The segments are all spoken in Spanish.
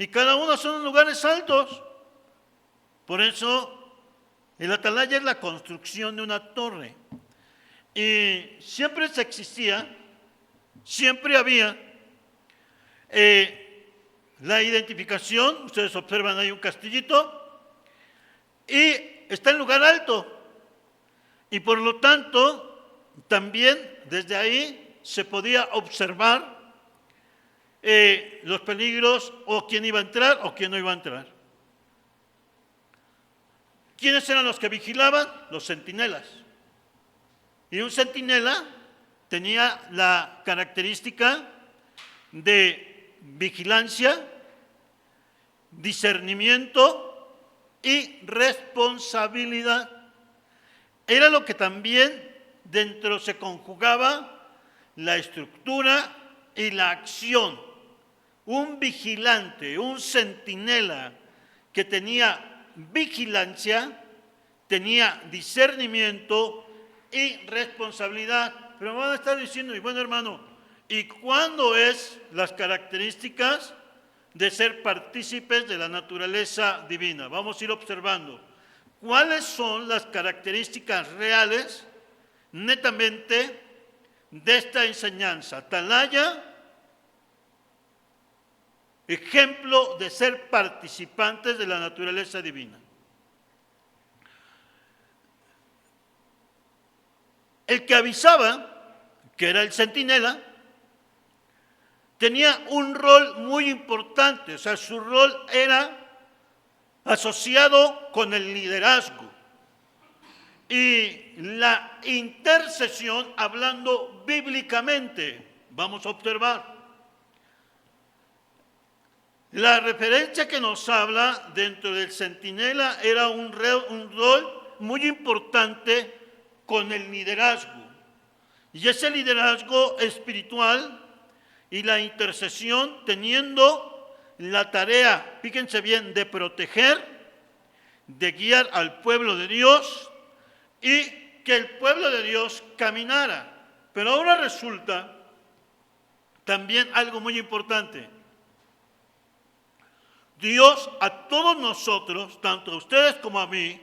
y cada uno son lugares altos. Por eso el atalaya es la construcción de una torre. Y siempre siempre había la identificación. Ustedes observan ahí un castillito y está en lugar alto. Y por lo tanto, también desde ahí se podía observar los peligros o quién iba a entrar o quién no iba a entrar. ¿Quiénes eran los que vigilaban? Los centinelas. Y un centinela tenía la característica de vigilancia, discernimiento y responsabilidad. Era lo que también dentro se conjugaba la estructura y la acción. Un vigilante, un centinela que tenía vigilancia, tenía discernimiento y responsabilidad. Pero me van a estar diciendo, y bueno hermano, ¿y cuándo es las características de ser partícipes de la naturaleza divina? Vamos a ir observando. ¿Cuáles son las características reales, netamente, de esta enseñanza? Atalaya, ejemplo de ser participantes de la naturaleza divina. El que avisaba, que era el centinela, tenía un rol muy importante, o sea, su rol era asociado con el liderazgo y la intercesión, hablando bíblicamente. Vamos a observar. La referencia que nos habla dentro del centinela era un rol muy importante con el liderazgo. Y ese liderazgo espiritual y la intercesión teniendo la tarea, fíjense bien, de proteger, de guiar al pueblo de Dios y que el pueblo de Dios caminara. Pero ahora resulta también algo muy importante. Dios a todos nosotros, tanto a ustedes como a mí,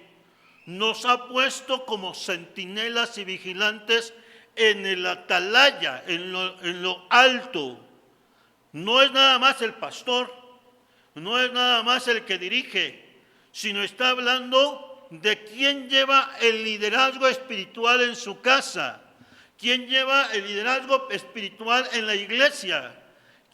nos ha puesto como centinelas y vigilantes en el atalaya, en lo alto. No es nada más el pastor, no es nada más el que dirige, sino está hablando de quién lleva el liderazgo espiritual en su casa, quién lleva el liderazgo espiritual en la iglesia,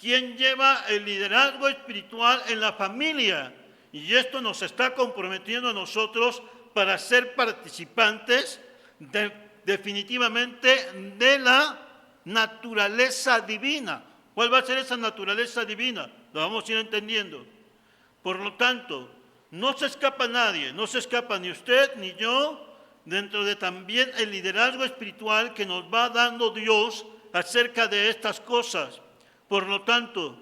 quién lleva el liderazgo espiritual en la familia. Y esto nos está comprometiendo a nosotros para ser participantes definitivamente de la naturaleza divina. ¿Cuál va a ser esa naturaleza divina? Lo vamos a ir entendiendo. Por lo tanto, no se escapa nadie, no se escapa ni usted ni yo, dentro de también el liderazgo espiritual que nos va dando Dios acerca de estas cosas. Por lo tanto,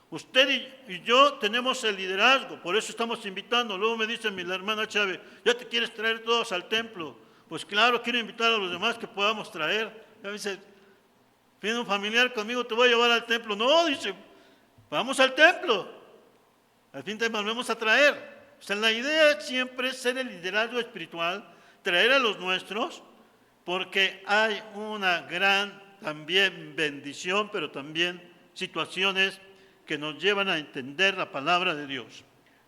usted y yo tenemos el liderazgo, por eso estamos invitando. Luego me dice mi hermana Chávez, ¿ya te quieres traer todos al templo? Pues claro, quiero invitar a los demás que podamos traer. Ya me dice, viene un familiar conmigo, te voy a llevar al templo. No, dice, vamos al templo. Al fin te volvemos a traer. O sea, la idea siempre es ser el liderazgo espiritual, traer a los nuestros, porque hay una gran también bendición, pero también situaciones que nos llevan a entender la palabra de Dios.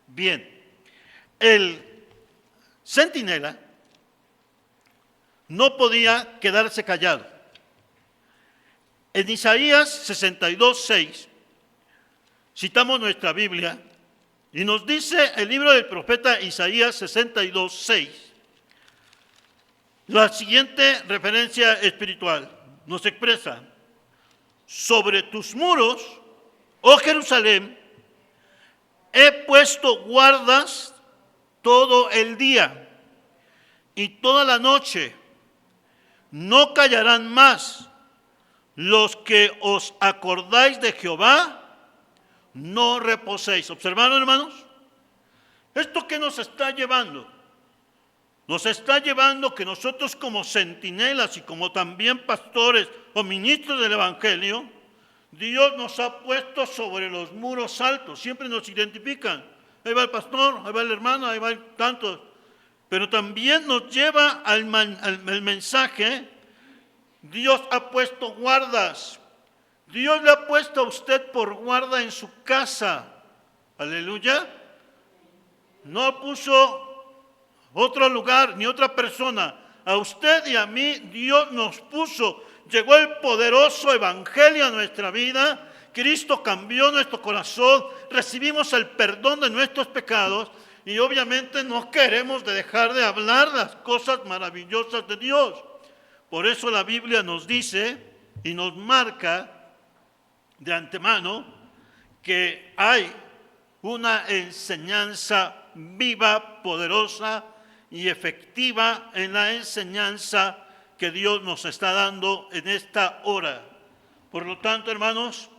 Bien, el centinela no podía quedarse callado. En Isaías 62:6 citamos nuestra Biblia y nos dice el libro del profeta Isaías 62:6 la siguiente referencia espiritual. Nos expresa: sobre tus muros, oh Jerusalén, he puesto guardas todo el día y toda la noche. No callarán más. Los que os acordáis de Jehová, no reposéis. ¿Observaron, hermanos? ¿Esto qué nos está llevando? Nos está llevando que nosotros como centinelas y como también pastores o ministros del Evangelio, Dios nos ha puesto sobre los muros altos, siempre nos identifican. Ahí va el pastor, ahí va el hermano, ahí va tantos. Pero también nos lleva al mensaje, Dios ha puesto guardas. Dios le ha puesto a usted por guarda en su casa. Aleluya. No puso otro lugar ni otra persona. A usted y a mí Dios nos puso. Llegó el poderoso evangelio a nuestra vida. Cristo cambió nuestro corazón. Recibimos el perdón de nuestros pecados. Y obviamente no queremos dejar de hablar las cosas maravillosas de Dios. Por eso la Biblia nos dice y nos marca de antemano que hay una enseñanza viva, poderosa y efectiva en la enseñanza que Dios nos está dando en esta hora. Por lo tanto, hermanos,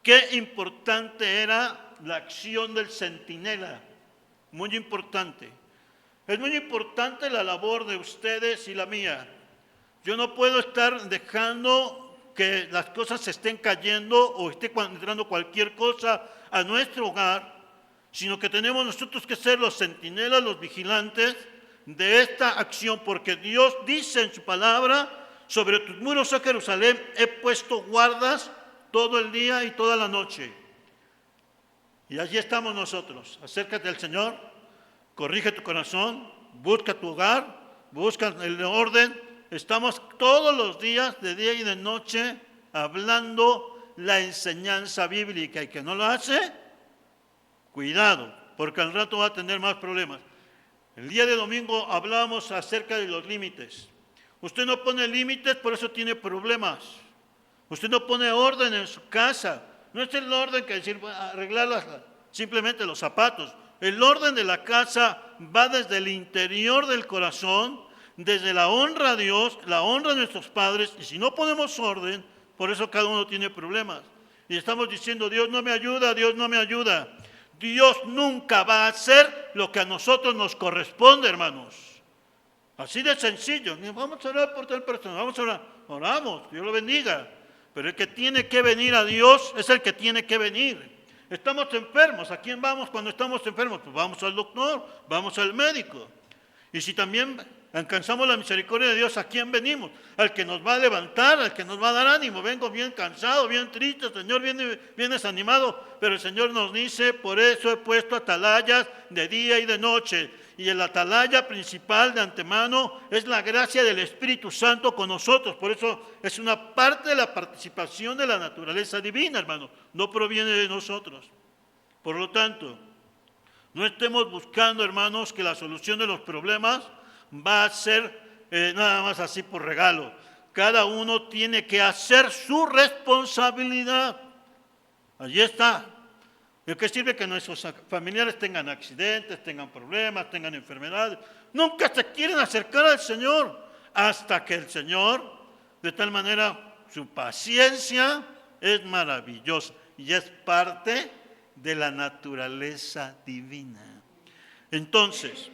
qué importante era la acción del centinela. Muy importante. Es muy importante la labor de ustedes y la mía. Yo no puedo estar dejando que las cosas se estén cayendo o esté entrando cualquier cosa a nuestro hogar, sino que tenemos nosotros que ser los centinelas, los vigilantes de esta acción, porque Dios dice en su palabra, sobre tus muros, oh Jerusalén, he puesto guardas todo el día y toda la noche. Y allí estamos nosotros. Acércate al Señor, corrige tu corazón, busca tu hogar, busca el orden. Estamos todos los días, de día y de noche, hablando la enseñanza bíblica. Y que no lo hace, cuidado, porque al rato va a tener más problemas. El día de domingo hablábamos acerca de los límites. Usted no pone límites, por eso tiene problemas. Usted no pone orden en su casa. No es el orden que decir arreglar simplemente los zapatos. El orden de la casa va desde el interior del corazón, desde la honra a Dios, la honra a nuestros padres. Y si no ponemos orden, por eso cada uno tiene problemas. Y estamos diciendo, Dios no me ayuda, Dios no me ayuda. Dios nunca va a hacer lo que a nosotros nos corresponde, hermanos. Así de sencillo. Vamos a orar por tal persona, vamos a orar. Oramos, Dios lo bendiga. Pero el que tiene que venir a Dios es el que tiene que venir. Estamos enfermos. ¿A quién vamos cuando estamos enfermos? Pues vamos al doctor, vamos al médico. Y si también alcanzamos la misericordia de Dios, ¿a quién venimos? Al que nos va a levantar, al que nos va a dar ánimo. Vengo bien cansado, bien triste, el Señor viene bien desanimado. Pero el Señor nos dice, por eso he puesto atalayas de día y de noche. Y el atalaya principal de antemano es la gracia del Espíritu Santo con nosotros. Por eso es una parte de la participación de la naturaleza divina, hermano. No proviene de nosotros. Por lo tanto, no estemos buscando, hermanos, que la solución de los problemas va a ser nada más así por regalo. Cada uno tiene que hacer su responsabilidad. Allí está. ¿De qué sirve que nuestros familiares tengan accidentes, tengan problemas, tengan enfermedades? Nunca se quieren acercar al Señor hasta que el Señor, de tal manera, su paciencia es maravillosa y es parte de la naturaleza divina. Entonces,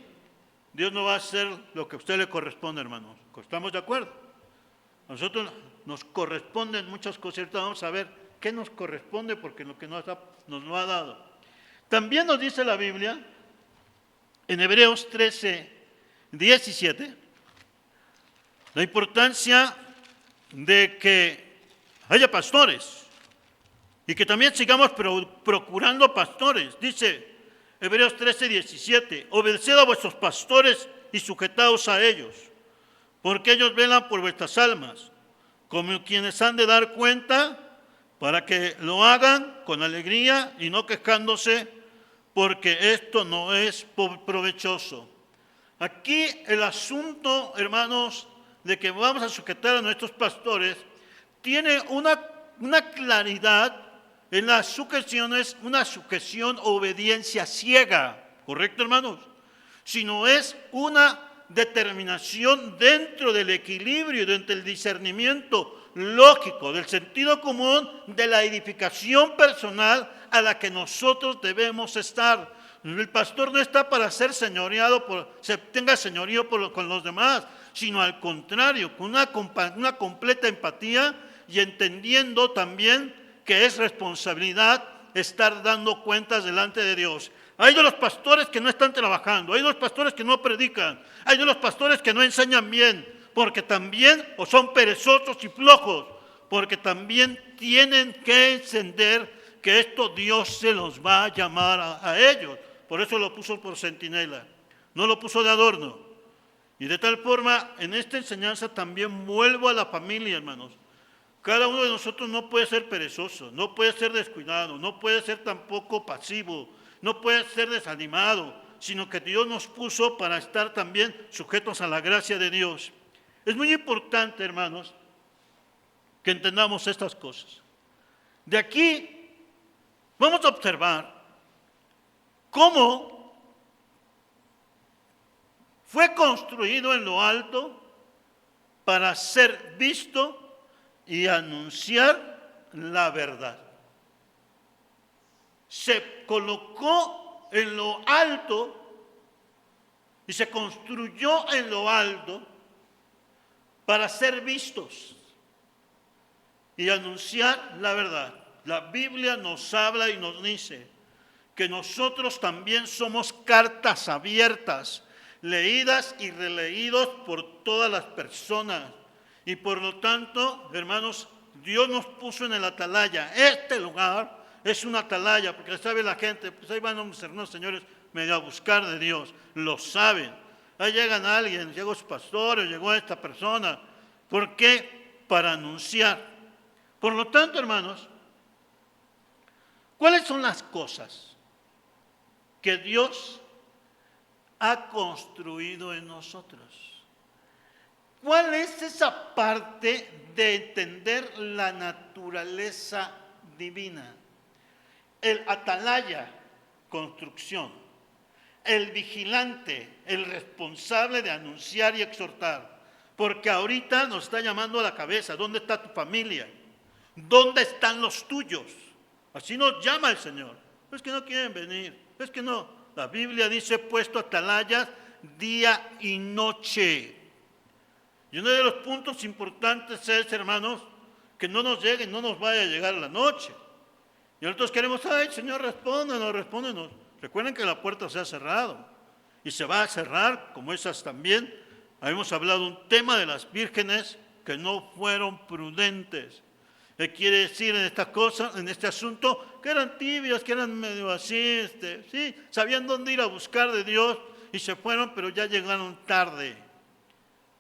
Dios no va a hacer lo que a usted le corresponde, hermanos. ¿Estamos de acuerdo? A nosotros nos corresponden muchas cosas. Ahorita vamos a ver qué nos corresponde porque lo que nos lo ha dado. También nos dice la Biblia, en Hebreos 13, 17, la importancia de que haya pastores y que también sigamos procurando pastores. Dice Hebreos 13, 17, obedeced a vuestros pastores y sujetaos a ellos, porque ellos velan por vuestras almas, como quienes han de dar cuenta, para que lo hagan con alegría y no quejándose, porque esto no es provechoso. Aquí el asunto, hermanos, de que vamos a sujetar a nuestros pastores, tiene una claridad en las sujeciones, una sujeción o obediencia ciega, ¿correcto, hermanos? Sino es una determinación dentro del equilibrio, dentro del discernimiento lógico, del sentido común, de la edificación personal a la que nosotros debemos estar. El pastor no está para ser señoreado, tenga señorío con los demás, sino al contrario, con una completa empatía y entendiendo también que es responsabilidad estar dando cuentas delante de Dios. Hay de los pastores que no están trabajando, hay de los pastores que no predican, hay de los pastores que no enseñan bien, porque también o son perezosos y flojos, porque también tienen que entender que esto Dios se los va a llamar a ellos. Por eso lo puso por centinela, no lo puso de adorno. Y de tal forma, en esta enseñanza también vuelvo a la familia, hermanos. Cada uno de nosotros no puede ser perezoso, no puede ser descuidado, no puede ser tampoco pasivo, no puede ser desanimado, sino que Dios nos puso para estar también sujetos a la gracia de Dios. Es muy importante, hermanos, que entendamos estas cosas. De aquí vamos a observar cómo fue construido en lo alto para ser visto y anunciar la verdad. Se colocó en lo alto y se construyó en lo alto para ser vistos y anunciar la verdad. La Biblia nos habla y nos dice que nosotros también somos cartas abiertas, leídas y releídos por todas las personas. Y por lo tanto, hermanos, Dios nos puso en el atalaya. Este lugar es una atalaya, porque sabe la gente, pues ahí van unos señores medio a buscar de Dios, lo saben. Ahí llegan alguien, llegó su pastor, llegó esta persona. ¿Por qué? Para anunciar. Por lo tanto, hermanos, ¿cuáles son las cosas que Dios ha construido en nosotros? ¿Cuál es esa parte de entender la naturaleza divina? El atalaya, construcción. El vigilante, el responsable de anunciar y exhortar. Porque ahorita nos está llamando a la cabeza. ¿Dónde está tu familia? ¿Dónde están los tuyos? Así nos llama el Señor. Es que no quieren venir. Es que no. La Biblia dice puesto atalayas día y noche. Y uno de los puntos importantes es, hermanos, que no nos llegue, no nos vaya a llegar la noche. Y nosotros queremos, ay, Señor, respóndenos, respóndenos. Recuerden que la puerta se ha cerrado y se va a cerrar, como esas también. Habíamos hablado un tema de las vírgenes que no fueron prudentes. ¿Qué quiere decir en esta cosa, en este asunto? Que eran tibias, que eran medio así, sí, sabían dónde ir a buscar de Dios y se fueron, pero ya llegaron tarde.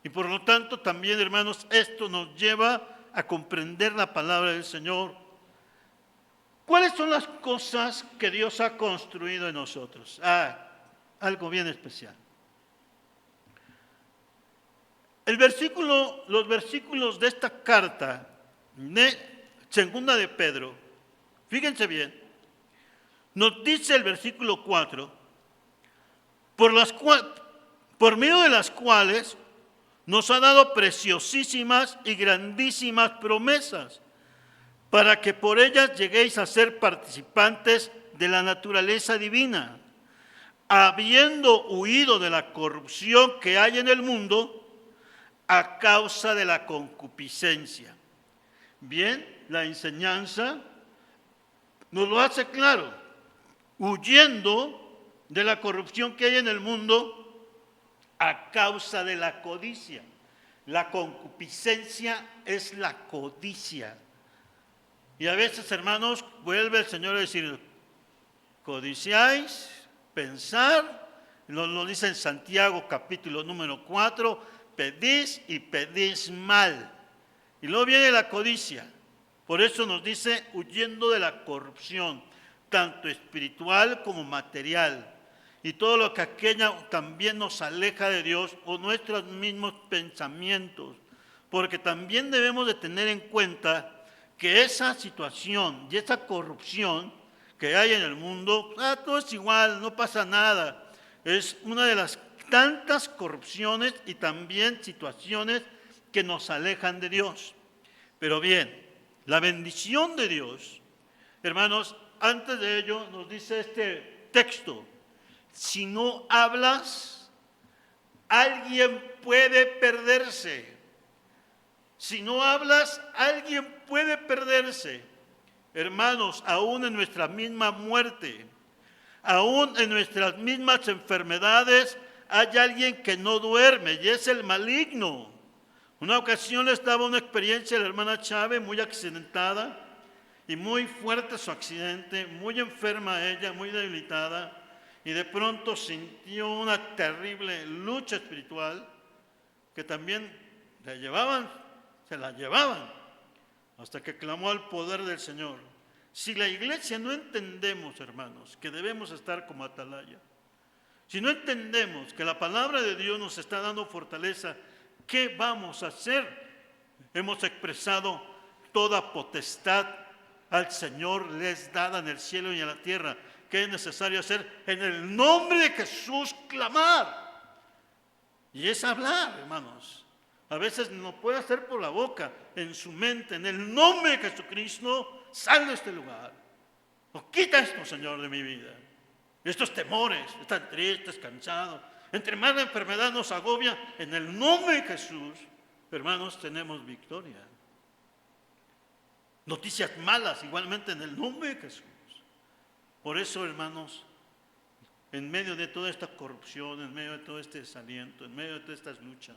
Y por lo tanto también, hermanos, esto nos lleva a comprender la palabra del Señor. ¿Cuáles son las cosas que Dios ha construido en nosotros? Algo bien especial. Los versículos de esta carta, segunda de Pedro, fíjense bien, nos dice el versículo 4, por medio de las cuales nos ha dado preciosísimas y grandísimas promesas, para que por ellas lleguéis a ser participantes de la naturaleza divina, habiendo huido de la corrupción que hay en el mundo a causa de la concupiscencia. Bien, la enseñanza nos lo hace claro, huyendo de la corrupción que hay en el mundo a causa de la codicia. La concupiscencia es la codicia. Y a veces, hermanos, vuelve el Señor a decir, codiciáis, pensar, lo dice en Santiago capítulo número 4, pedís y pedís mal. Y luego viene la codicia. Por eso nos dice, huyendo de la corrupción, tanto espiritual como material. Y todo lo que aquella también nos aleja de Dios o nuestros mismos pensamientos. Porque también debemos de tener en cuenta que esa situación y esa corrupción que hay en el mundo, todo es igual, no pasa nada. Es una de las tantas corrupciones y también situaciones que nos alejan de Dios. Pero bien, la bendición de Dios, hermanos, antes de ello nos dice este texto, si no hablas, alguien puede perderse. Si no hablas, alguien puede perderse. Hermanos, aún en nuestra misma muerte, aún en nuestras mismas enfermedades, hay alguien que no duerme y es el maligno. Una ocasión les daba una experiencia a la hermana Chávez, muy accidentada y muy fuerte su accidente, muy enferma ella, muy debilitada, y de pronto sintió una terrible lucha espiritual que también se la llevaban, hasta que clamó al poder del Señor. Si la iglesia no entendemos, hermanos, que debemos estar como atalaya, si no entendemos que la palabra de Dios nos está dando fortaleza, ¿qué vamos a hacer? Hemos expresado toda potestad al Señor le es dada en el cielo y en la tierra. ¿Qué es necesario hacer? En el nombre de Jesús clamar. Y es hablar, hermanos. A veces no puede hacer por la boca, en su mente, en el nombre de Jesucristo, sal de este lugar. O quita esto, Señor, de mi vida. Estos temores, están tristes, cansados. Entre más la enfermedad nos agobia, en el nombre de Jesús, hermanos, tenemos victoria. Noticias malas, igualmente en el nombre de Jesús. Por eso, hermanos, en medio de toda esta corrupción, en medio de todo este desaliento, en medio de todas estas luchas,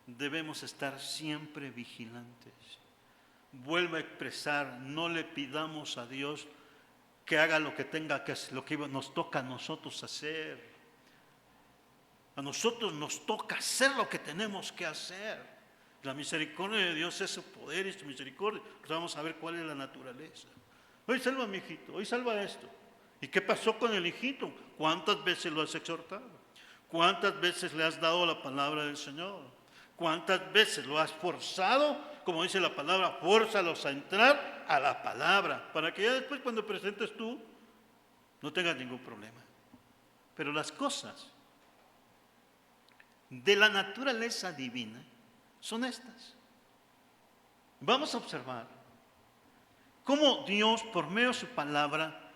debemos estar siempre vigilantes. Vuelvo a expresar, no le pidamos a Dios que haga lo que tenga que hacer, lo que nos toca a nosotros hacer. A nosotros nos toca hacer lo que tenemos que hacer. La misericordia de Dios es su poder y su misericordia. Pues vamos a ver cuál es la naturaleza. Hoy salva a mi hijito, hoy salva esto. ¿Y qué pasó con el hijito? ¿Cuántas veces lo has exhortado? ¿Cuántas veces le has dado la palabra del Señor? ¿Cuántas veces lo has forzado? Como dice la palabra, fórzalos a entrar a la palabra, para que ya después cuando presentes tú, no tengas ningún problema. Pero las cosas de la naturaleza divina son estas. Vamos a observar cómo Dios, por medio de su palabra,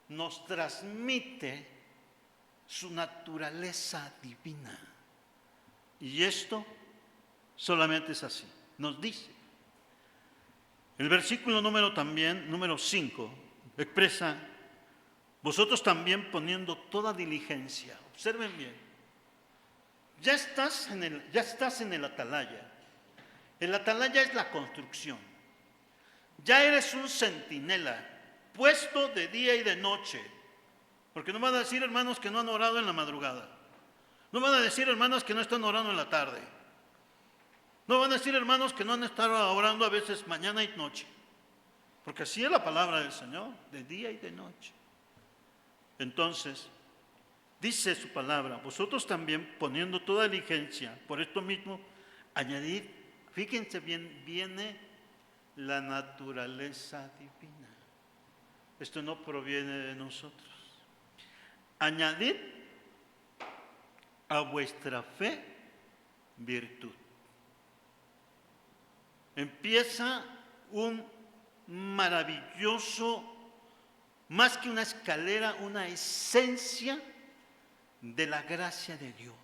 nos transmite su naturaleza divina. Y esto solamente es así. Nos dice. El versículo número 5, expresa, vosotros también poniendo toda diligencia. Observen bien. Ya estás en el atalaya. El atalaya es la construcción. Ya eres un centinela, puesto de día y de noche. Porque no van a decir, hermanos, que no han orado en la madrugada. No van a decir, hermanos, que no están orando en la tarde. No van a decir, hermanos, que no han estado orando a veces mañana y noche. Porque así es la palabra del Señor, de día y de noche. Entonces, dice su palabra, vosotros también poniendo toda diligencia, por esto mismo, añadid, fíjense bien, viene la naturaleza divina. Esto no proviene de nosotros. Añadid a vuestra fe virtud. Empieza un maravilloso, más que una escalera, una esencia de la gracia de Dios.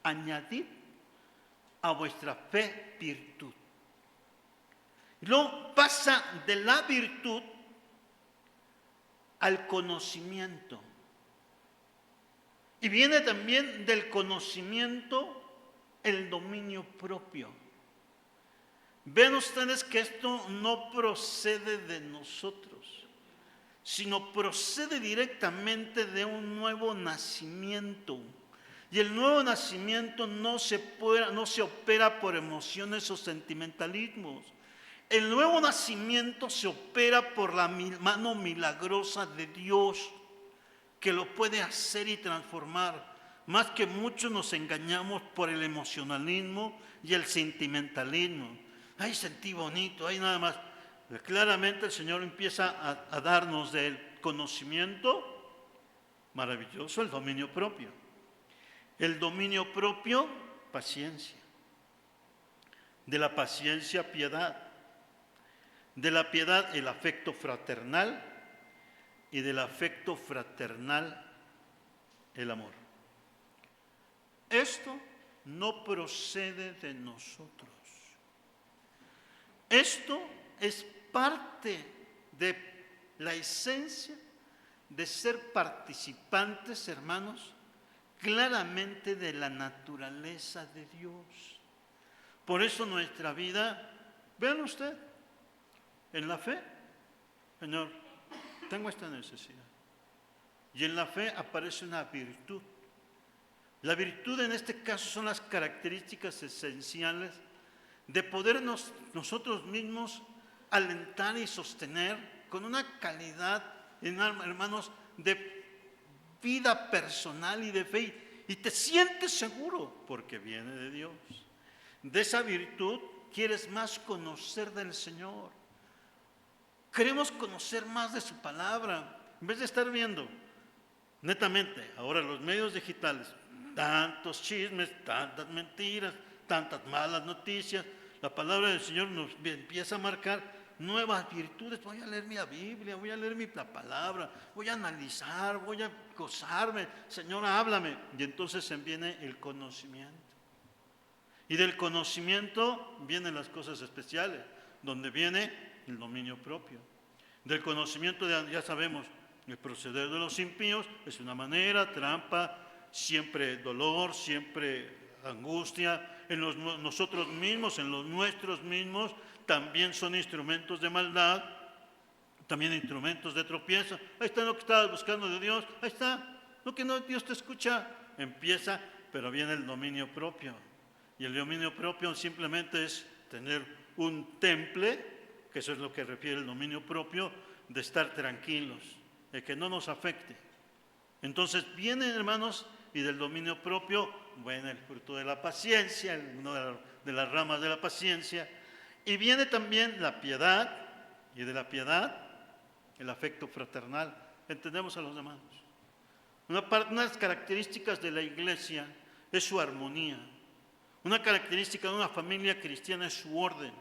Añadid a vuestra fe virtud. Y luego pasa de la virtud al conocimiento. Y viene también del conocimiento el dominio propio. Ven ustedes que esto no procede de nosotros, sino procede directamente de un nuevo nacimiento. Y el nuevo nacimiento no se opera por emociones o sentimentalismos. El nuevo nacimiento se opera por la mano milagrosa de Dios, que lo puede hacer y transformar. Más que muchos nos engañamos por el emocionalismo y el sentimentalismo. Ay, sentí bonito, ay, nada más. Claramente el Señor empieza a darnos del conocimiento maravilloso, el dominio propio. El dominio propio, paciencia. De la paciencia, piedad. De la piedad, el afecto fraternal. Y del afecto fraternal, el amor. Esto no procede de nosotros. Esto es parte de la esencia de ser participantes, hermanos, claramente de la naturaleza de Dios. Por eso nuestra vida, vean usted, en la fe, Señor, tengo esta necesidad. Y en la fe aparece una virtud. La virtud en este caso son las características esenciales de podernos nosotros mismos alentar y sostener con una calidad, hermanos, de vida personal y de fe. Y te sientes seguro porque viene de Dios. De esa virtud quieres más conocer del Señor. Queremos conocer más de su palabra. En vez de estar viendo, netamente, ahora los medios digitales, tantos chismes, tantas mentiras, tantas malas noticias, la palabra del Señor nos empieza a marcar nuevas virtudes. Voy a leer mi Biblia, voy a leer la palabra, voy a analizar, voy a gozarme. Señor, háblame. Y entonces viene el conocimiento. Y del conocimiento vienen las cosas especiales, donde viene el dominio propio. Del conocimiento, ya sabemos, el proceder de los impíos es una manera, trampa, siempre dolor, siempre angustia. En nosotros mismos, en los nuestros mismos, también son instrumentos de maldad, también instrumentos de tropiezo. Ahí está lo que estabas buscando de Dios, ahí está, lo que no Dios te escucha. Empieza, pero viene el dominio propio. Y el dominio propio simplemente es tener un temple, que eso es lo que refiere el dominio propio, de estar tranquilos, de que no nos afecte. Entonces vienen, hermanos, y del dominio propio, bueno, el fruto de la paciencia, una de las ramas de la paciencia, y viene también la piedad, y de la piedad, el afecto fraternal. Entendemos a los demás. Una de las características de la iglesia es su armonía. Una característica de una familia cristiana es su orden.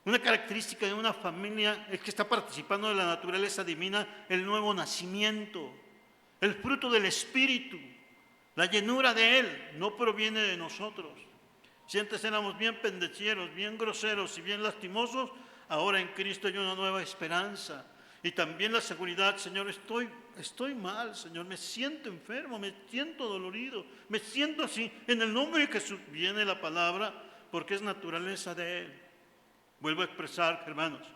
Una característica de una familia es que está participando de la naturaleza divina, el nuevo nacimiento, el fruto del Espíritu, la llenura de Él, no proviene de nosotros. Si antes éramos bien pendencieros, bien groseros y bien lastimosos, ahora en Cristo hay una nueva esperanza. Y también la seguridad, Señor, estoy mal, Señor, me siento enfermo, me siento dolorido, me siento así. En el nombre de Jesús viene la palabra, porque es naturaleza de Él. Vuelvo a expresar, hermanos.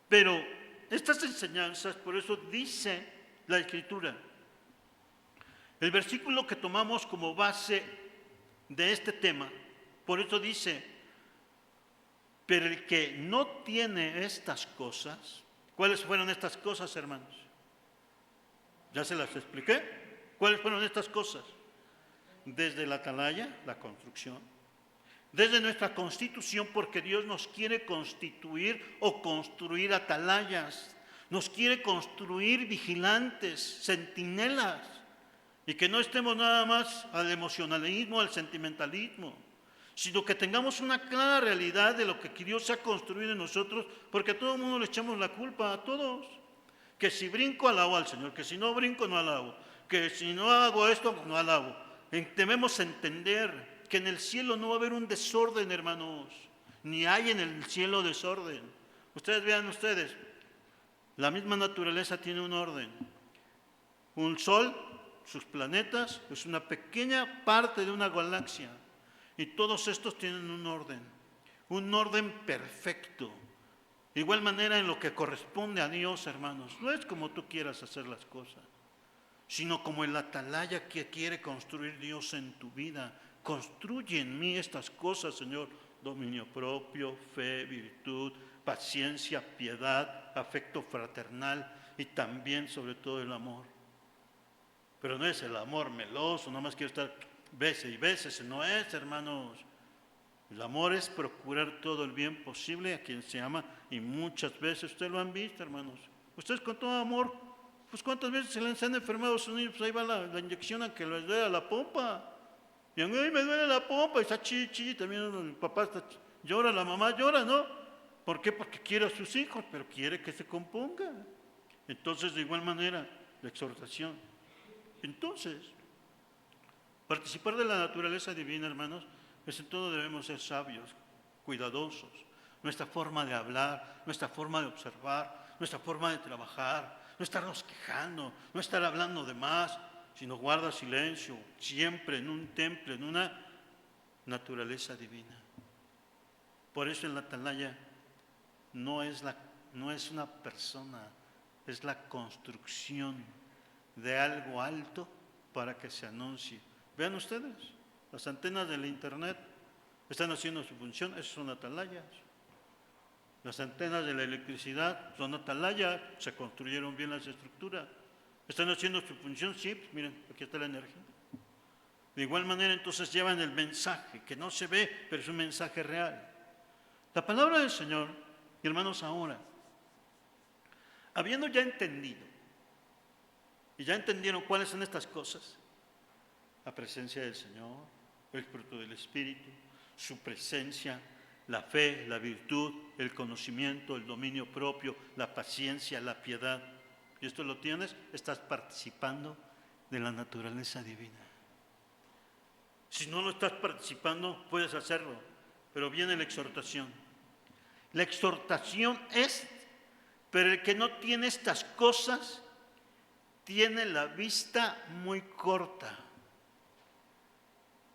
Pero estas enseñanzas, por eso dice la Escritura. El versículo que tomamos como base de este tema, por eso dice, pero el que no tiene estas cosas, ¿cuáles fueron estas cosas, hermanos? Ya se las expliqué. ¿Cuáles fueron estas cosas? Desde la atalaya, la construcción, desde nuestra constitución, porque Dios nos quiere constituir o construir atalayas, nos quiere construir vigilantes, centinelas, y que no estemos nada más al emocionalismo, al sentimentalismo, sino que tengamos una clara realidad de lo que Dios ha construido en nosotros, porque a todo el mundo le echamos la culpa, a todos. Que si brinco, alabo al Señor, que si no brinco, no alabo, que si no hago esto, no alabo. Debemos entender que en el cielo no va a haber un desorden, hermanos, ni hay en el cielo desorden. Ustedes vean la misma naturaleza tiene un orden. Un sol, sus planetas, es una pequeña parte de una galaxia. Y todos estos tienen un orden perfecto. De igual manera en lo que corresponde a Dios, hermanos, no es como tú quieras hacer las cosas, sino como el atalaya que quiere construir Dios en tu vida. Construye en mí estas cosas, Señor: dominio propio, fe, virtud, paciencia, piedad, afecto fraternal y también, sobre todo, el amor. Pero no es el amor meloso, no más quiero estar veces y veces, no es, hermanos. El amor es procurar todo el bien posible a quien se ama, y muchas veces ustedes lo han visto, hermanos. Ustedes con todo amor, pues cuántas veces se han enfermado a sus niños, pues ahí va la inyección a que les duele la pompa. Y a mí me duele la pompa, y está chi, también el papá llora, la mamá llora, ¿no? ¿Por qué? Porque quiere a sus hijos, pero quiere que se componga. Entonces, de igual manera, la exhortación. Entonces, participar de la naturaleza divina, hermanos, es en todo debemos ser sabios, cuidadosos. Nuestra forma de hablar, nuestra forma de observar, nuestra forma de trabajar, no estarnos quejando, no estar hablando de más, sino guarda silencio, siempre en un templo, en una naturaleza divina. Por eso en la atalaya no es una persona, es la construcción de algo alto para que se anuncie. Vean ustedes, las antenas del internet están haciendo su función, esas son atalayas. Las antenas de la electricidad son atalayas, se construyeron bien las estructuras. ¿Están haciendo su función? Sí, pues miren, aquí está la energía. De igual manera, entonces llevan el mensaje, que no se ve, pero es un mensaje real. La palabra del Señor, hermanos, ahora, habiendo ya entendido, y ya entendieron cuáles son estas cosas, la presencia del Señor, el fruto del Espíritu, su presencia, la fe, la virtud, el conocimiento, el dominio propio, la paciencia, la piedad. Y esto lo tienes, estás participando de la naturaleza divina. Si no lo estás participando, puedes hacerlo, pero viene la exhortación. La exhortación es, pero el que no tiene estas cosas, tiene la vista muy corta.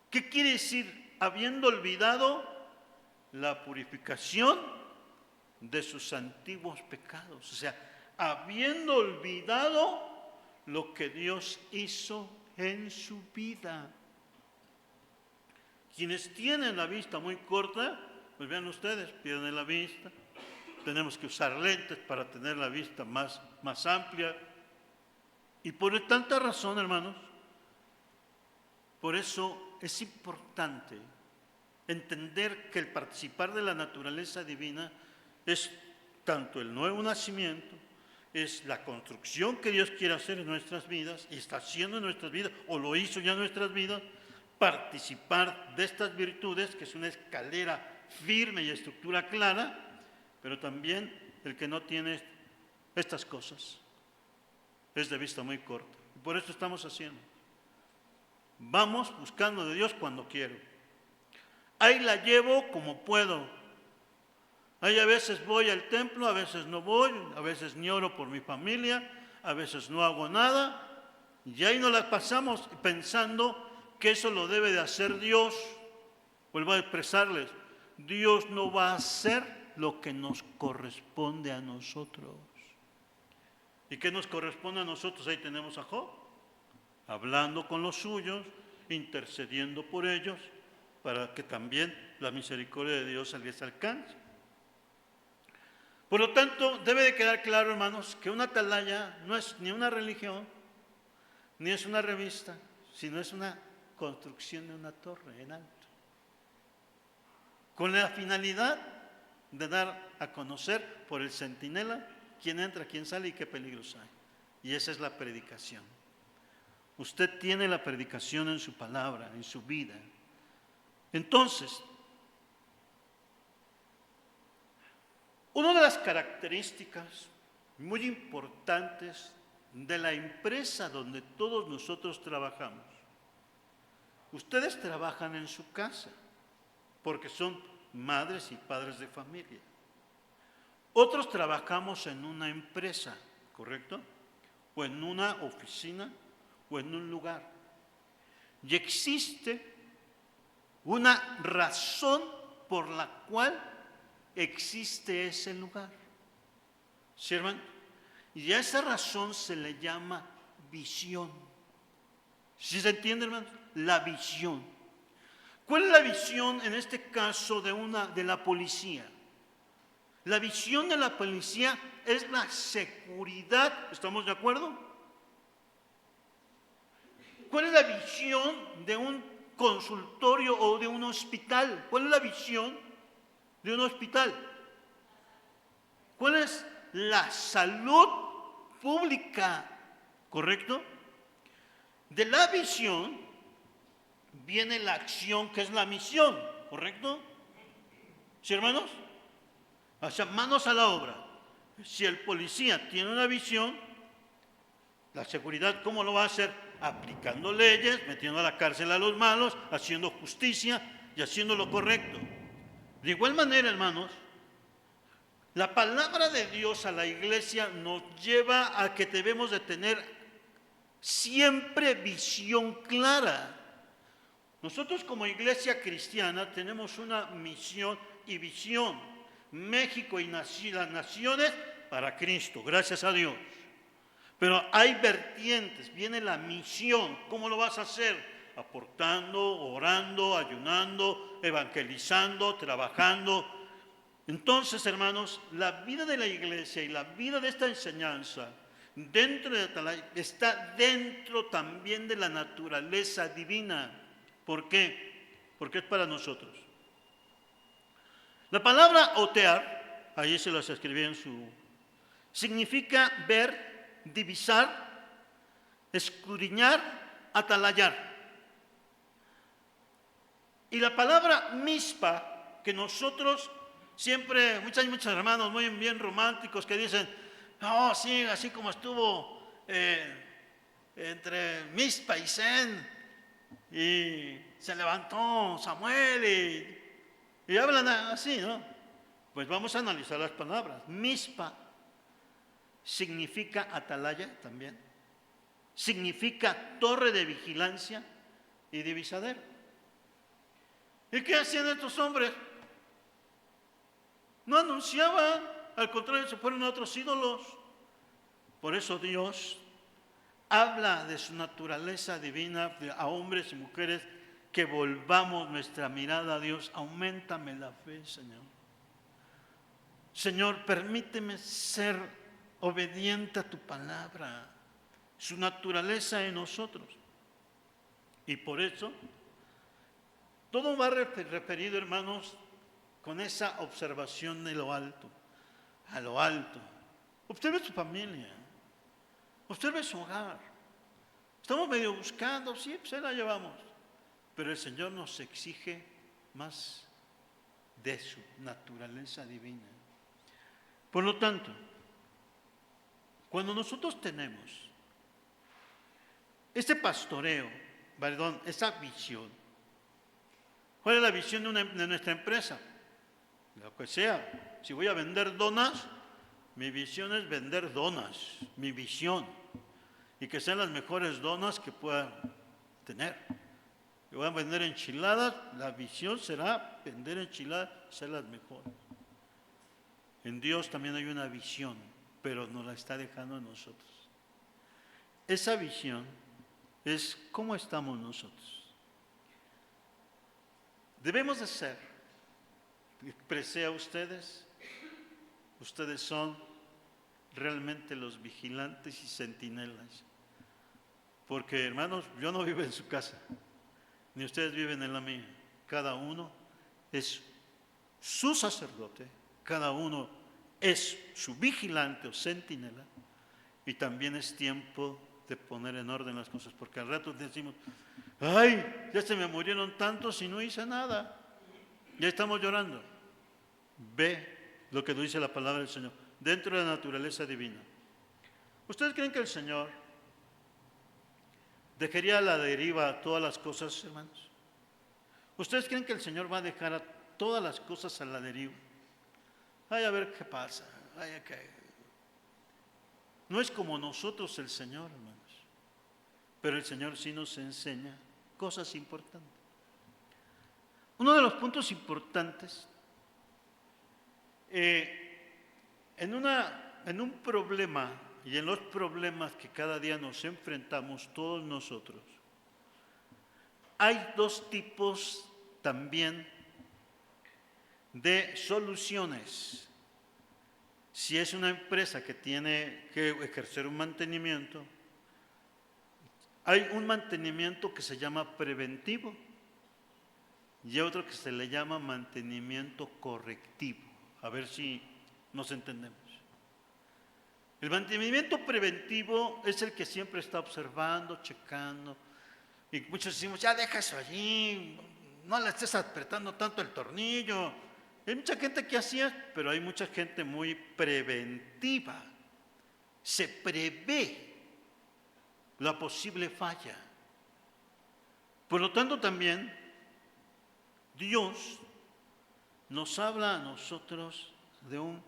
¿Qué quiere decir? Habiendo olvidado la purificación de sus antiguos pecados. O sea, habiendo olvidado lo que Dios hizo en su vida. Quienes tienen la vista muy corta, pues vean ustedes, pierden la vista. Tenemos que usar lentes para tener la vista más amplia. Y por tanta razón, hermanos, por eso es importante entender que el participar de la naturaleza divina es tanto el nuevo nacimiento, es la construcción que Dios quiere hacer en nuestras vidas y está haciendo en nuestras vidas, o lo hizo ya en nuestras vidas, participar de estas virtudes, que es una escalera firme y estructura clara, pero también el que no tiene estas cosas es de vista muy corta. Y por eso estamos haciendo. Vamos buscando de Dios cuando quiero. Ahí la llevo como puedo. Ahí a veces voy al templo, a veces no voy, a veces ni oro por mi familia, a veces no hago nada. Y ahí nos la pasamos pensando que eso lo debe de hacer Dios. Vuelvo a expresarles, Dios no va a hacer lo que nos corresponde a nosotros. ¿Y qué nos corresponde a nosotros? Ahí tenemos a Job, hablando con los suyos, intercediendo por ellos, para que también la misericordia de Dios les alcance. Por lo tanto, debe de quedar claro, hermanos, que una atalaya no es ni una religión, ni es una revista, sino es una construcción de una torre en alto, con la finalidad de dar a conocer por el centinela quién entra, quién sale y qué peligros hay. Y esa es la predicación. Usted tiene la predicación en su palabra, en su vida. Entonces, una de las características muy importantes de la empresa donde todos nosotros trabajamos, ustedes trabajan en su casa porque son madres y padres de familia. Otros trabajamos en una empresa, ¿correcto? O en una oficina o en un lugar. Y existe una razón por la cual existe ese lugar. ¿Sí, hermano? Y a esa razón se le llama visión. ¿Sí se entiende, hermano? La visión. ¿Cuál es la visión en este caso de la policía? La visión de la policía es la seguridad. ¿Estamos de acuerdo? ¿Cuál es la visión de un consultorio o de un hospital? ¿Cuál es la visión de un hospital? ¿Cuál es la salud pública? ¿Correcto? De la visión viene la acción, que es la misión. ¿Correcto? ¿Sí, hermanos? O sea, manos a la obra. Si el policía tiene una visión, la seguridad, ¿cómo lo va a hacer? Aplicando leyes, metiendo a la cárcel a los malos, haciendo justicia y haciendo lo correcto. De igual manera, hermanos, La palabra de Dios a la iglesia nos lleva a que debemos de tener siempre visión clara. Nosotros como iglesia cristiana tenemos una misión y visión. México y las naciones para Cristo, gracias a Dios. Pero hay vertientes, viene la misión. ¿Cómo lo vas a hacer? Aportando, orando, ayunando, evangelizando, trabajando. Entonces, hermanos, la vida de la iglesia y la vida de esta enseñanza está dentro también de la naturaleza divina. ¿Por qué? Porque es para nosotros. La palabra otear, ahí se las escribí significa ver, divisar, escudriñar, atalayar. Y la palabra mispa, que nosotros siempre, muchos hermanos muy bien románticos que dicen, no, sí, así como estuvo entre Mispa y Sen, y se levantó Samuel, y hablan así, ¿no? Pues vamos a analizar las palabras. Mispa significa atalaya también, significa torre de vigilancia y divisadero. ¿Y qué hacían estos hombres? No anunciaban, al contrario, se fueron a otros ídolos. Por eso Dios habla de su naturaleza divina a hombres y mujeres que volvamos nuestra mirada a Dios. Auméntame la fe, Señor. Señor, permíteme ser obediente a tu palabra, su naturaleza en nosotros. Y por eso, todo va referido, hermanos, con esa observación de lo alto, a lo alto. Observe su familia, observe su hogar. Estamos medio buscando, sí, pues ahí la llevamos. Pero el Señor nos exige más de su naturaleza divina. Por lo tanto, cuando nosotros tenemos este pastoreo, esa visión, ¿cuál es la visión de nuestra empresa? Lo que sea. Si voy a vender donas, mi visión es vender donas, mi visión. Y que sean las mejores donas que puedan tener. Si voy a vender enchiladas, la visión será vender enchiladas, ser las mejores. En Dios también hay una visión, pero nos la está dejando a nosotros. Esa visión es cómo estamos nosotros. Debemos de ser, expresé a ustedes, ustedes son realmente los vigilantes y centinelas. Porque, hermanos, yo no vivo en su casa, ni ustedes viven en la mía. Cada uno es su sacerdote, cada uno es su vigilante o centinela, y también es tiempo de poner en orden las cosas, porque al rato decimos, ay, ya se me murieron tantos y no hice nada, ya estamos llorando. Ve lo que dice la palabra del Señor, dentro de la naturaleza divina. ¿Ustedes creen que el Señor dejaría a la deriva todas las cosas, hermanos? ¿Ustedes creen que el Señor va a dejar a todas las cosas a la deriva? Ay, a ver qué pasa. Ay, okay. No es como nosotros el Señor, hermanos. Pero el Señor sí nos enseña cosas importantes. Uno de los puntos importantes en un problema y en los problemas que cada día nos enfrentamos todos nosotros, hay dos tipos también de soluciones. Si es una empresa que tiene que ejercer un mantenimiento, hay un mantenimiento que se llama preventivo y otro que se le llama mantenimiento correctivo. A ver si nos entendemos. El mantenimiento preventivo es el que siempre está observando, checando, y muchos decimos, ya deja eso allí, no le estés apretando tanto el tornillo. Hay mucha gente que hacía, pero hay mucha gente muy preventiva. Se prevé la posible falla. Por lo tanto, también Dios nos habla a nosotros de un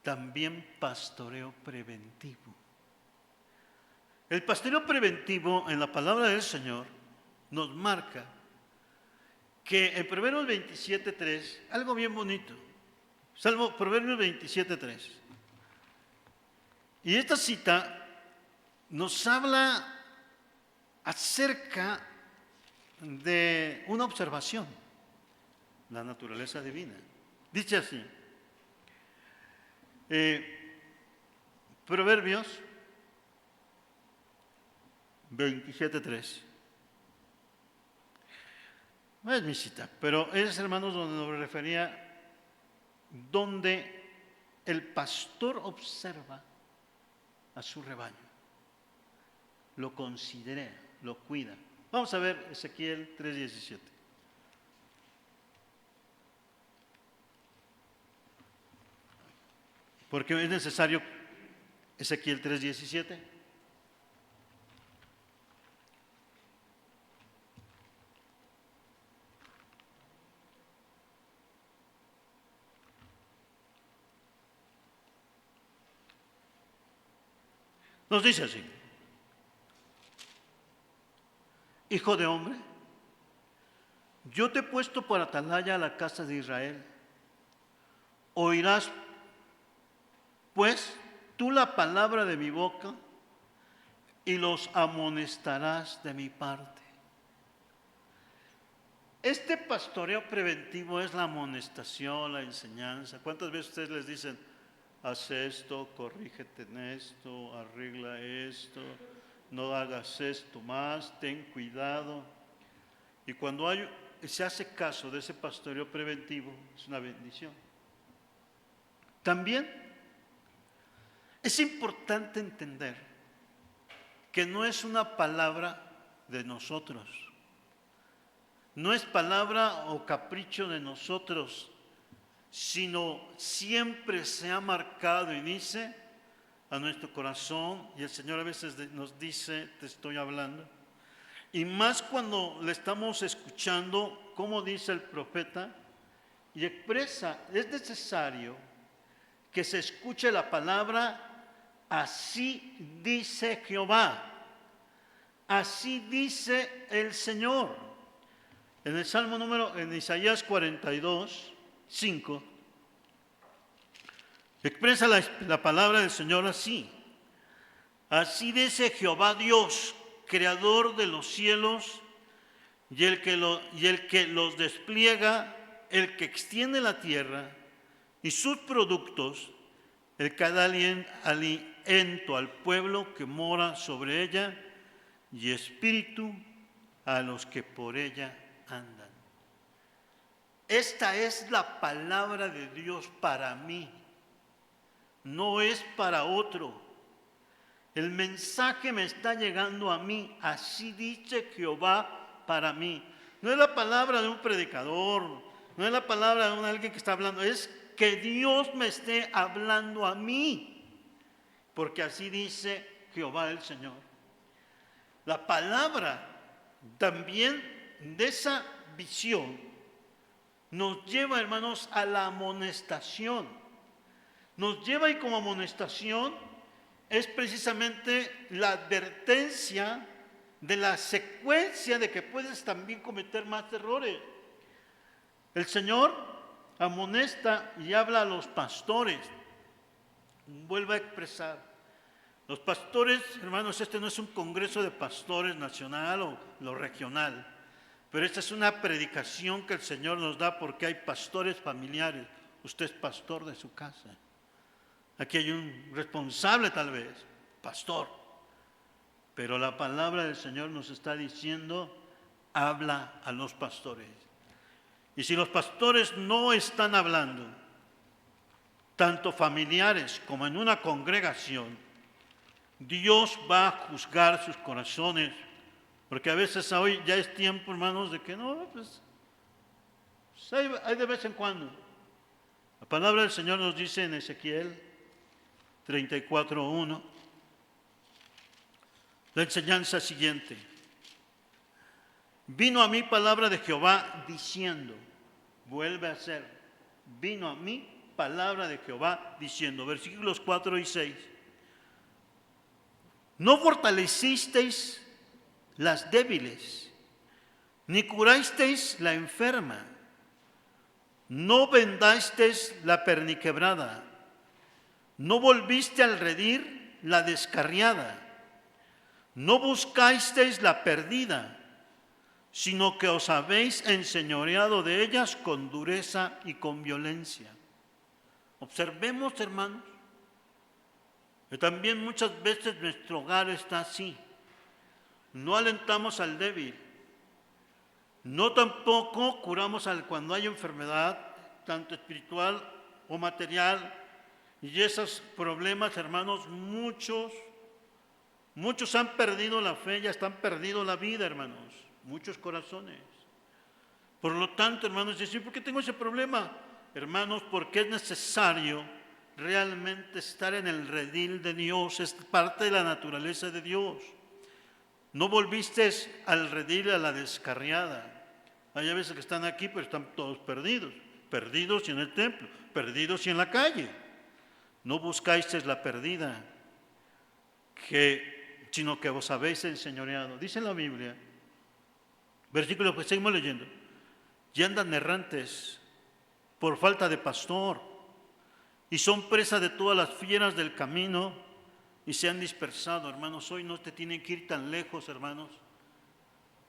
también pastoreo preventivo. El pastoreo preventivo en la palabra del Señor nos marca que en Proverbios 27:3, algo bien bonito, Proverbios 27:3, y esta cita nos habla acerca de una observación, la naturaleza divina. Dice así, Proverbios 27:3. No es mi cita, pero es, hermanos, donde nos refería, donde el pastor observa a su rebaño, lo considera, lo cuida. Vamos a ver Ezequiel 3:17. Porque es necesario Ezequiel 3:17. Nos dice así: Hijo de hombre, yo te he puesto por atalaya a la casa de Israel. Oirás pues tú la palabra de mi boca y los amonestarás de mi parte. Este pastoreo preventivo es la amonestación, la enseñanza. ¿Cuántas veces ustedes les dicen, haz esto, corrígete en esto, arregla esto, no hagas esto más, ten cuidado? Y cuando se hace caso de ese pastoreo preventivo, es una bendición. También es importante entender que no es una palabra de nosotros, no es palabra o capricho de nosotros, sino siempre se ha marcado y dice a nuestro corazón, y el Señor a veces nos dice, te estoy hablando, y más cuando le estamos escuchando, como dice el profeta, y expresa, es necesario que se escuche la palabra, así dice Jehová, así dice el Señor. En el Salmo en Isaías 42:5, expresa la palabra del Señor así: así dice Jehová Dios, creador de los cielos, y el que los despliega, el que extiende la tierra y sus productos, el que da aliento al pueblo que mora sobre ella, y espíritu a los que por ella andan. Esta es la palabra de Dios para mí, no es para otro. El mensaje me está llegando a mí, así dice Jehová para mí. No es la palabra de un predicador, no es la palabra de alguien que está hablando, es que Dios me esté hablando a mí, porque así dice Jehová el Señor. La palabra también de esa visión nos lleva, hermanos, a la amonestación. Nos lleva, y como amonestación es precisamente la advertencia de la secuencia de que puedes también cometer más errores. El Señor amonesta y habla a los pastores. Vuelve a expresar. Los pastores, hermanos, este no es un congreso de pastores nacional o lo regional, pero esta es una predicación que el Señor nos da porque hay pastores familiares. Usted es pastor de su casa. Aquí hay un responsable tal vez, pastor. Pero la palabra del Señor nos está diciendo, habla a los pastores. Y si los pastores no están hablando, tanto familiares como en una congregación, Dios va a juzgar sus corazones, porque a veces hoy ya es tiempo, hermanos, de que no, pues hay de vez en cuando. La palabra del Señor nos dice en Ezequiel 34:1, la enseñanza siguiente: vino a mí palabra de Jehová diciendo, vuelve a ser, vino a mí palabra de Jehová diciendo, versículos 4 y 6, no fortalecisteis las débiles, ni curasteis la enferma, no vendasteis la perniquebrada, no volviste al redir la descarriada, no buscasteis la perdida, sino que os habéis enseñoreado de ellas con dureza y con violencia. Observemos, hermanos, que también muchas veces nuestro hogar está así. No alentamos al débil, no tampoco curamos cuando hay enfermedad, tanto espiritual o material, y esos problemas, hermanos, muchos han perdido la fe, ya están perdido la vida, hermanos, muchos corazones. Por lo tanto, hermanos, decir, ¿por qué tengo ese problema? Hermanos, porque es necesario realmente estar en el redil de Dios, es parte de la naturaleza de Dios. No volviste al redil, a la descarriada. Hay a veces que están aquí, pero están todos perdidos. Perdidos y en el templo, perdidos y en la calle. No buscasteis la perdida, sino que os habéis enseñoreado. Dice la Biblia, versículo, pues seguimos leyendo. Y andan errantes por falta de pastor, y son presa de todas las fieras del camino, y se han dispersado, hermanos. Hoy no te tienen que ir tan lejos, hermanos.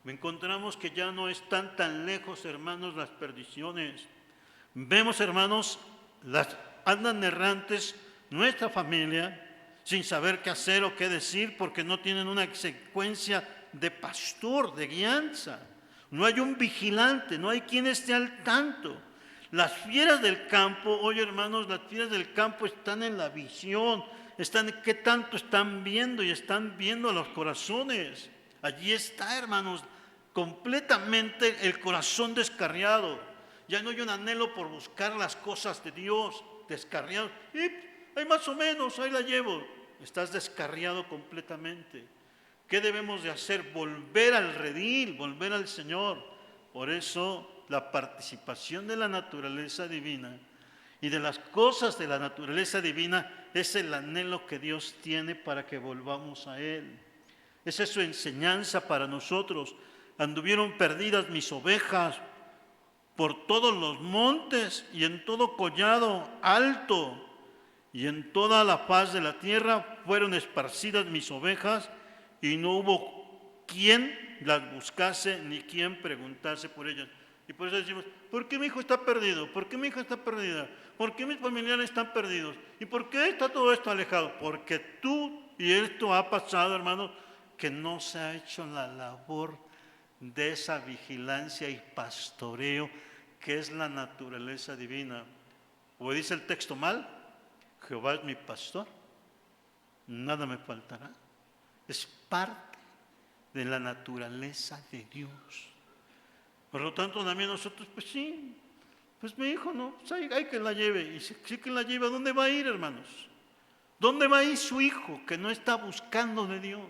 Encontramos que ya no están tan lejos, hermanos, las perdiciones. Vemos, hermanos, andan errantes nuestra familia sin saber qué hacer o qué decir porque no tienen una secuencia de pastor, de guianza. No hay un vigilante, no hay quien esté al tanto. Las fieras del campo, oye hermanos, las fieras del campo están en la visión, ¿qué tanto están viendo? Y están viendo los corazones. Allí está, hermanos, completamente el corazón descarriado. Ya no hay un anhelo por buscar las cosas de Dios, descarriado. Y hay más o menos, ahí la llevo. Estás descarriado completamente. ¿Qué debemos de hacer? Volver al redil, volver al Señor. Por eso la participación de la naturaleza divina y de las cosas de la naturaleza divina es el anhelo que Dios tiene para que volvamos a Él. Esa es su enseñanza para nosotros. Anduvieron perdidas mis ovejas por todos los montes y en todo collado alto, y en toda la faz de la tierra fueron esparcidas mis ovejas, y no hubo quien las buscase ni quien preguntase por ellas. Y por eso decimos, ¿por qué mi hijo está perdido? ¿Por qué mi hija está perdida? ¿Por qué mis familiares están perdidos? ¿Y por qué está todo esto alejado? Porque tú y esto ha pasado, hermano, que no se ha hecho la labor de esa vigilancia y pastoreo que es la naturaleza divina. ¿O dice el texto mal? Jehová es mi pastor, nada me faltará. Es parte de la naturaleza de Dios. Por lo tanto, también nosotros, pues sí, pues mi hijo, ¿no? Pues hay que la lleve. Y si que la lleve, ¿a dónde va a ir, hermanos? ¿Dónde va a ir su hijo que no está buscando de Dios?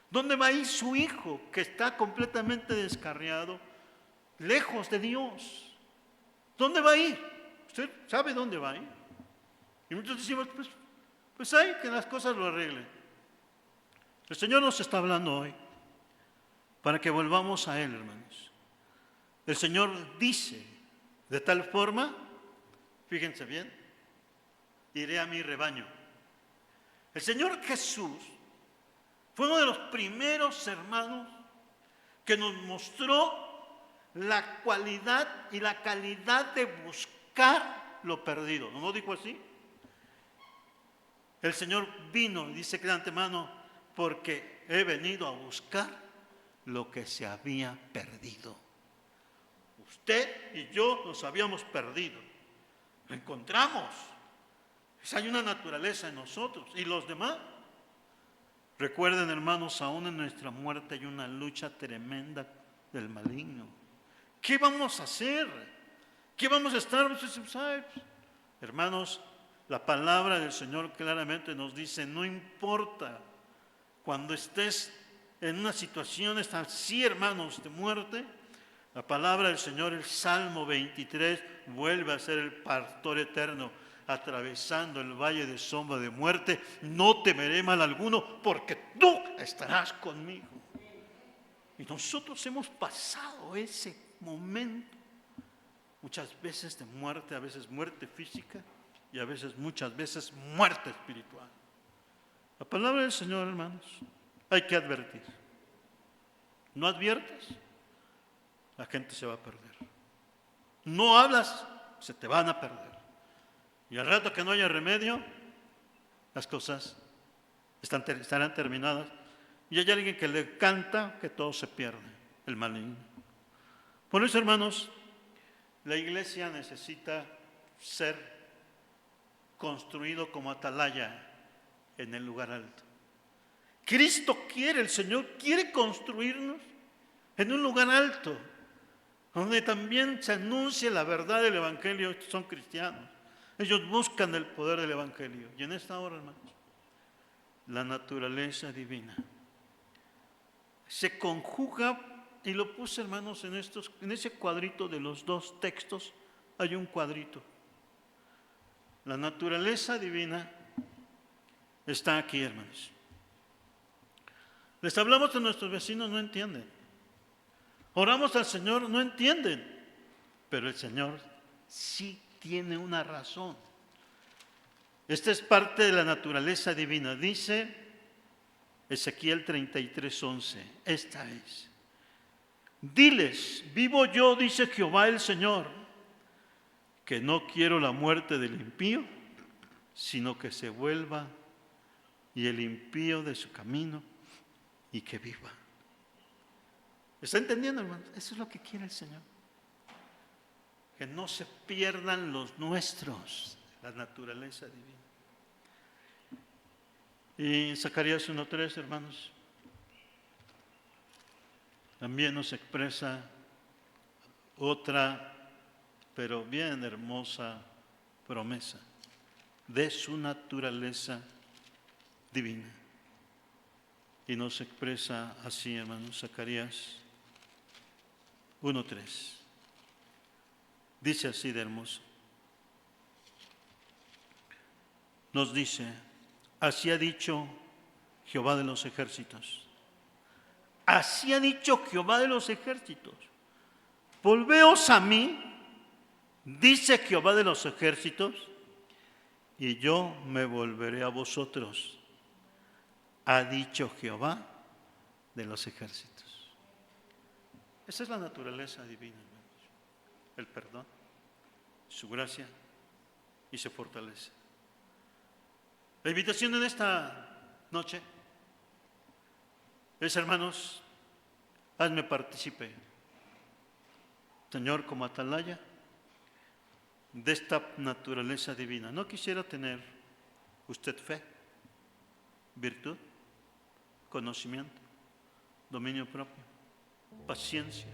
¿Dónde va a ir su hijo que está completamente descarriado, lejos de Dios? ¿Dónde va a ir? ¿Usted sabe dónde va a ir? Y muchos decimos, pues hay que las cosas lo arreglen. El Señor nos está hablando hoy para que volvamos a Él, hermanos. El Señor dice de tal forma, fíjense bien, iré a mi rebaño. El Señor Jesús fue uno de los primeros hermanos que nos mostró la cualidad y la calidad de buscar lo perdido. ¿No lo dijo así? El Señor vino, dice que de antemano, porque he venido a buscar lo que se había perdido. Usted y yo nos habíamos perdido. Lo encontramos. Hay una naturaleza en nosotros. ¿Y los demás? Recuerden, hermanos, aún en nuestra muerte hay una lucha tremenda del maligno. ¿Qué vamos a hacer? ¿Qué vamos a estar? Hermanos, la palabra del Señor claramente nos dice, no importa cuando estés en una situación así, hermanos, de muerte, La palabra del Señor, el Salmo 23, vuelve a ser el pastor eterno, atravesando el valle de sombra de muerte. No temeré mal alguno, porque tú estarás conmigo. Y nosotros hemos pasado ese momento, muchas veces de muerte, a veces muerte física y a veces, muchas veces, muerte espiritual. La palabra del Señor, hermanos, hay que advertir. No adviertes, la gente se va a perder. No hablas, se te van a perder. Y al rato que no haya remedio, las cosas estarán terminadas. Y hay alguien que le canta que todo se pierde, el maligno. Por eso, hermanos, la iglesia necesita ser construido como atalaya en el lugar alto. Cristo quiere, el Señor quiere construirnos en un lugar alto, donde también se anuncie la verdad del Evangelio. Estos son cristianos, ellos buscan el poder del Evangelio. Y en esta hora, hermanos, la naturaleza divina se conjuga, y lo puse, hermanos, en ese cuadrito de los dos textos, hay un cuadrito. La naturaleza divina está aquí, hermanos. Les hablamos a nuestros vecinos, no entienden. Oramos al Señor, no entienden. Pero el Señor sí tiene una razón. Esta es parte de la naturaleza divina. Dice Ezequiel 33:11. Esta es. Diles, vivo yo, dice Jehová el Señor, que no quiero la muerte del impío, sino que se vuelva y el impío de su camino y que viva. ¿Está entendiendo, hermano? Eso es lo que quiere el Señor. Que no se pierdan los nuestros, la naturaleza divina. Y en Zacarías 1:3, hermanos, también nos expresa otra, pero bien hermosa promesa de su naturaleza divina. Y nos expresa así, hermanos, Zacarías 1:3. Dice así de hermoso. Nos dice, así ha dicho Jehová de los ejércitos. Así ha dicho Jehová de los ejércitos. Volveos a mí, dice Jehová de los ejércitos, y yo me volveré a vosotros, ha dicho Jehová de los ejércitos. Esa es la naturaleza divina, hermanos. El perdón, su gracia, y se fortalece. La invitación en esta noche es, hermanos, hazme partícipe, Señor, como atalaya de esta naturaleza divina. No quisiera tener usted fe, virtud, conocimiento, dominio propio, paciencia,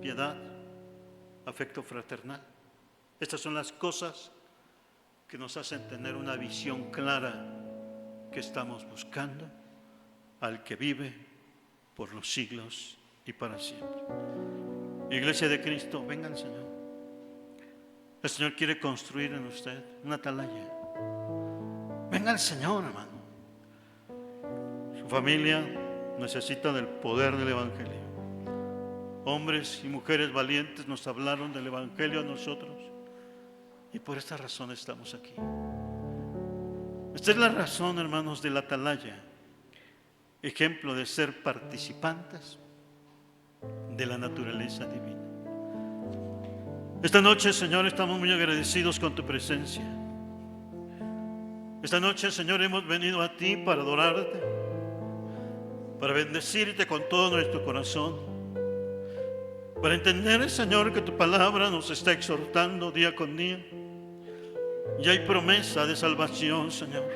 piedad, afecto fraternal. Estas son las cosas que nos hacen tener una visión clara que estamos buscando al que vive por los siglos y para siempre. Iglesia de Cristo, venga al Señor. El Señor quiere construir en usted una atalaya. Venga al Señor, hermano. Su familia necesita del poder del Evangelio. Hombres y mujeres valientes nos hablaron del Evangelio a nosotros, y por esta razón estamos aquí. Esta es la razón, hermanos, de la atalaya, ejemplo de ser participantes de la naturaleza divina. Esta noche, Señor, estamos muy agradecidos con tu presencia. Esta noche, Señor, hemos venido a ti para adorarte, para bendecirte con todo nuestro corazón, para entender, Señor, que tu palabra nos está exhortando día con día, y hay promesa de salvación, Señor.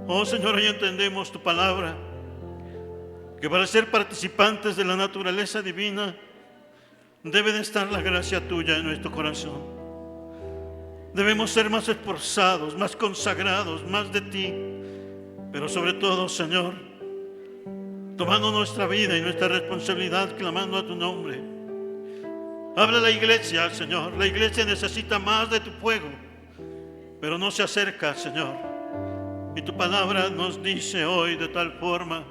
Oh, Señor, hoy entendemos tu palabra, que para ser participantes de la naturaleza divina debe de estar la gracia tuya en nuestro corazón. Debemos ser más esforzados, más consagrados, más de ti, pero sobre todo, Señor, tomando nuestra vida y nuestra responsabilidad, clamando a tu nombre. Habla a la iglesia, Señor. La iglesia necesita más de tu fuego, pero no se acerca, Señor. Y tu palabra nos dice hoy de tal forma: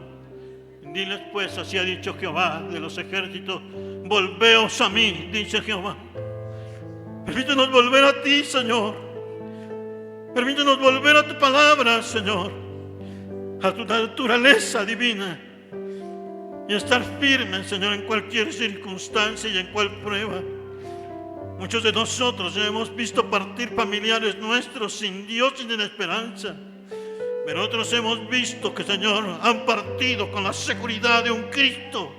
diles pues, así ha dicho Jehová de los ejércitos, volveos a mí, dice Jehová. Permítenos volver a ti, Señor. Permítenos volver a tu palabra, Señor, a tu naturaleza divina, y estar firmes, Señor, en cualquier circunstancia y en cual prueba. Muchos de nosotros ya hemos visto partir familiares nuestros sin Dios y sin esperanza, pero otros hemos visto que, Señor, han partido con la seguridad de un Cristo,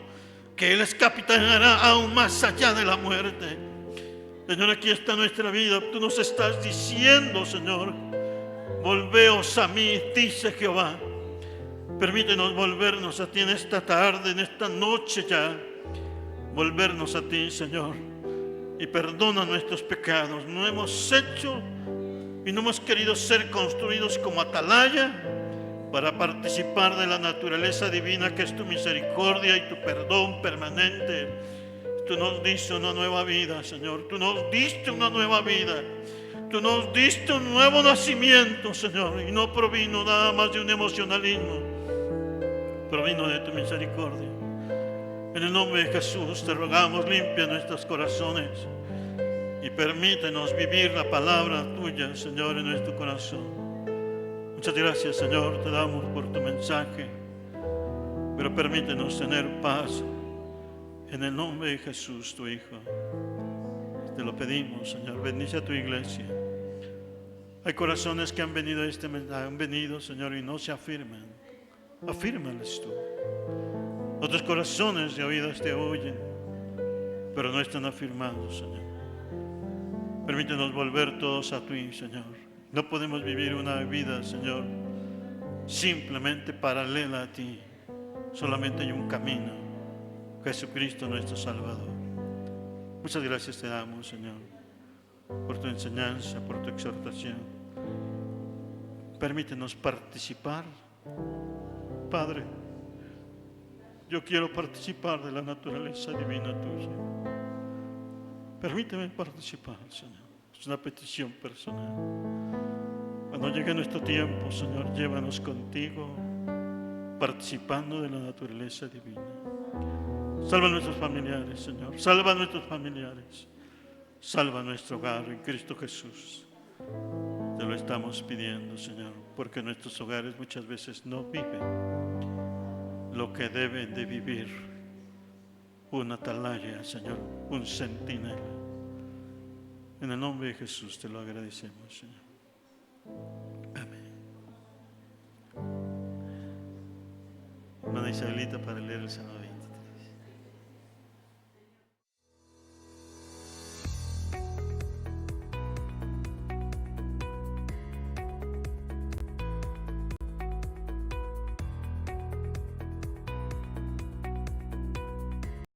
que Él les capitanará aún más allá de la muerte. Señor, aquí está nuestra vida. Tú nos estás diciendo, Señor, volveos a mí, dice Jehová. Permítenos volvernos a ti en esta tarde, en esta noche ya. Volvernos a ti, Señor, y perdona nuestros pecados. No hemos hecho y no hemos querido ser construidos como atalaya para participar de la naturaleza divina, que es tu misericordia y tu perdón permanente. Tú nos diste una nueva vida, Señor. Tú nos diste una nueva vida. Tú nos diste un nuevo nacimiento, Señor. Y no provino nada más de un emocionalismo, provino de tu misericordia. En el nombre de Jesús te rogamos, limpia nuestros corazones y permítenos vivir la palabra tuya, Señor, en nuestro corazón. Muchas gracias, Señor, te damos por tu mensaje, pero permítenos tener paz en el nombre de Jesús, tu Hijo. Te lo pedimos, Señor. Bendice a tu iglesia. Hay corazones que han venido a este mensaje, han venido, Señor, y no se afirman. Afírmales tú. Otros corazones de oídas te oyen, pero no están afirmados, Señor. Permítenos volver todos a ti, Señor. No podemos vivir una vida, Señor, simplemente paralela a ti. Solamente hay un camino: Jesucristo nuestro Salvador. Muchas gracias te damos, Señor, por tu enseñanza, por tu exhortación. Permítenos participar, Padre. Yo quiero participar de la naturaleza divina tuya. Permíteme participar, Señor. Es una petición personal. Cuando llegue nuestro tiempo, Señor, llévanos contigo, participando de la naturaleza divina. Salva a nuestros familiares, Señor. Salva a nuestros familiares. Salva nuestro hogar en Cristo Jesús. Te lo estamos pidiendo, Señor, porque nuestros hogares muchas veces no viven lo que deben de vivir. Un atalaya, Señor, un centinela. En el nombre de Jesús te lo agradecemos, Señor. Amén. Hermana Isabelita, para leer el Salmo 20.